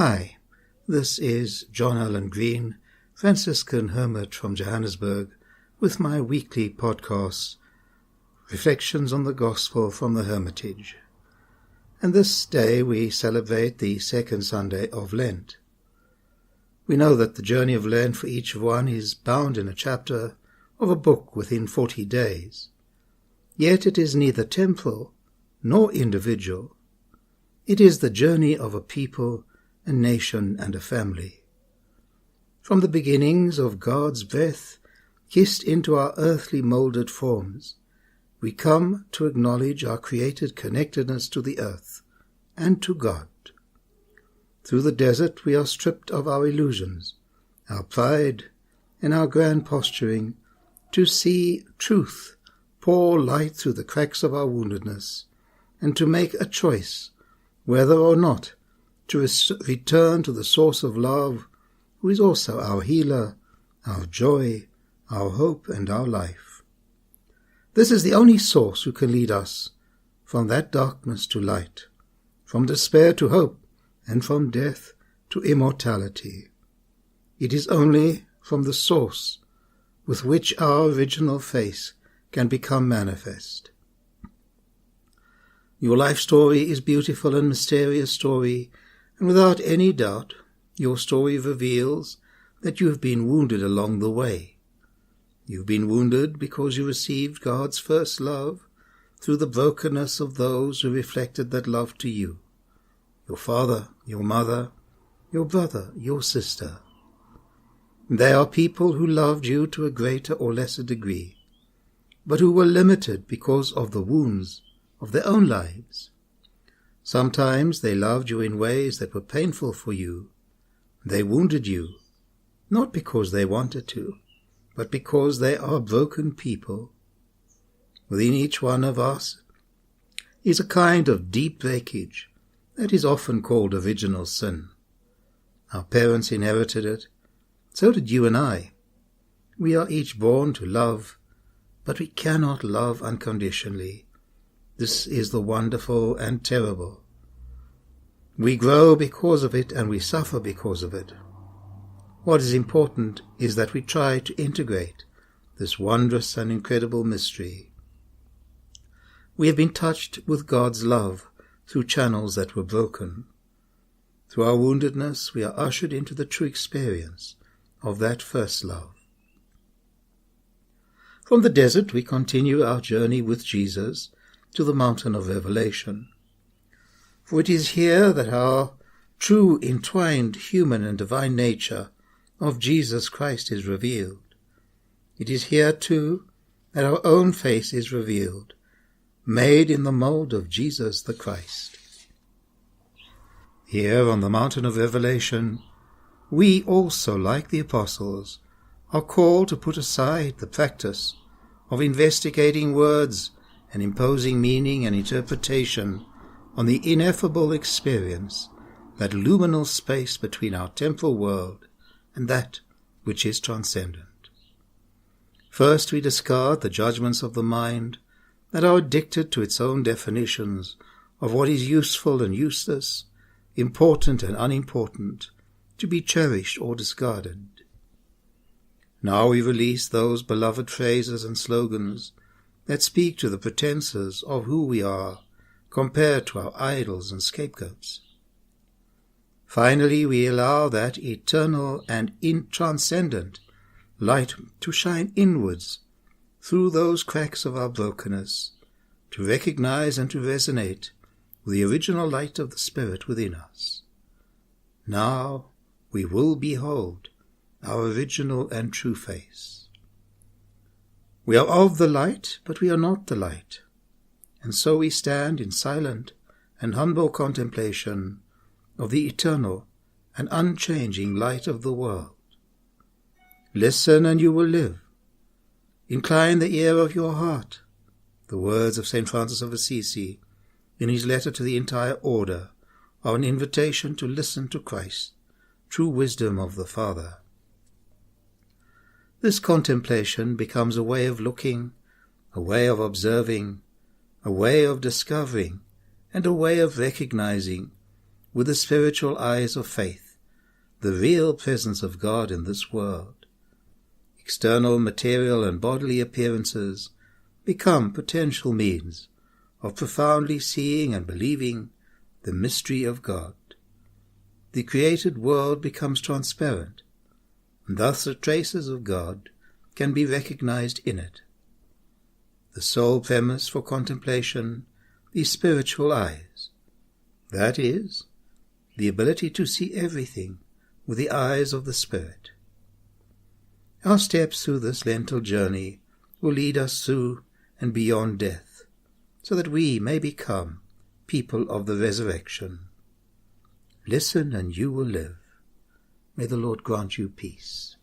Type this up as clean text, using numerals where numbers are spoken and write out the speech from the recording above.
Hi, this is John Allen Green, Franciscan hermit from Johannesburg, with my weekly podcast, Reflections on the Gospel from the Hermitage. And this day we celebrate the second Sunday of Lent. We know that the journey of Lent for each one is bound in a chapter of a book within 40 days. Yet it is neither temporal nor individual. It is the journey of a people, a nation, and a family. From the beginnings of God's breath kissed into our earthly moulded forms, we come to acknowledge our created connectedness to the earth and to God. Through the desert we are stripped of our illusions, our pride, and our grand posturing, to see truth pour light through the cracks of our woundedness, and to make a choice whether or not to return to the source of love, who is also our healer, our joy, our hope, and our life. This is the only source who can lead us from that darkness to light, from despair to hope, and from death to immortality. It is only from the source with which our original face can become manifest. Your life story is a beautiful and mysterious story, and without any doubt, your story reveals that you have been wounded along the way. You've been wounded because you received God's first love through the brokenness of those who reflected that love to you. Your father, your mother, your brother, your sister. They are people who loved you to a greater or lesser degree, but who were limited because of the wounds of their own lives. Sometimes they loved you in ways that were painful for you. They wounded you, not because they wanted to, but because they are broken people. Within each one of us is a kind of deep breakage that is often called original sin. Our parents inherited it, so did you and I. We are each born to love, but we cannot love unconditionally. This is the wonderful and terrible. We grow because of it and we suffer because of it. What is important is that we try to integrate this wondrous and incredible mystery. We have been touched with God's love through channels that were broken. Through our woundedness, we are ushered into the true experience of that first love. From the desert, we continue our journey with Jesus to the mountain of revelation. For it is here that our true entwined human and divine nature of Jesus Christ is revealed. It is here, too, that our own face is revealed, made in the mold of Jesus the Christ. Here on the mountain of revelation, we also, like the apostles, are called to put aside the practice of investigating words and imposing meaning and interpretation on the ineffable experience, that luminal space between our temporal world and that which is transcendent. First, we discard the judgments of the mind that are addicted to its own definitions of what is useful and useless, important and unimportant, to be cherished or discarded. Now we release those beloved phrases and slogans that speak to the pretenses of who we are compared to our idols and scapegoats. Finally, we allow that eternal and transcendent light to shine inwards through those cracks of our brokenness, to recognize and to resonate with the original light of the Spirit within us. Now we will behold our original and true face. We are of the light, but we are not the light, and so we stand in silent and humble contemplation of the eternal and unchanging light of the world. Listen and you will live. Incline the ear of your heart. The words of St. Francis of Assisi in his letter to the entire order are an invitation to listen to Christ, true wisdom of the Father. This contemplation becomes a way of looking, a way of observing, a way of discovering, and a way of recognizing with the spiritual eyes of faith, the real presence of God in this world. External material and bodily appearances become potential means of profoundly seeing and believing the mystery of God. The created world becomes transparent, and thus the traces of God can be recognized in it. The sole premise for contemplation is spiritual eyes, that is, the ability to see everything with the eyes of the Spirit. Our steps through this Lenten journey will lead us through and beyond death, so that we may become people of the resurrection. Listen and you will live. May the Lord grant you peace.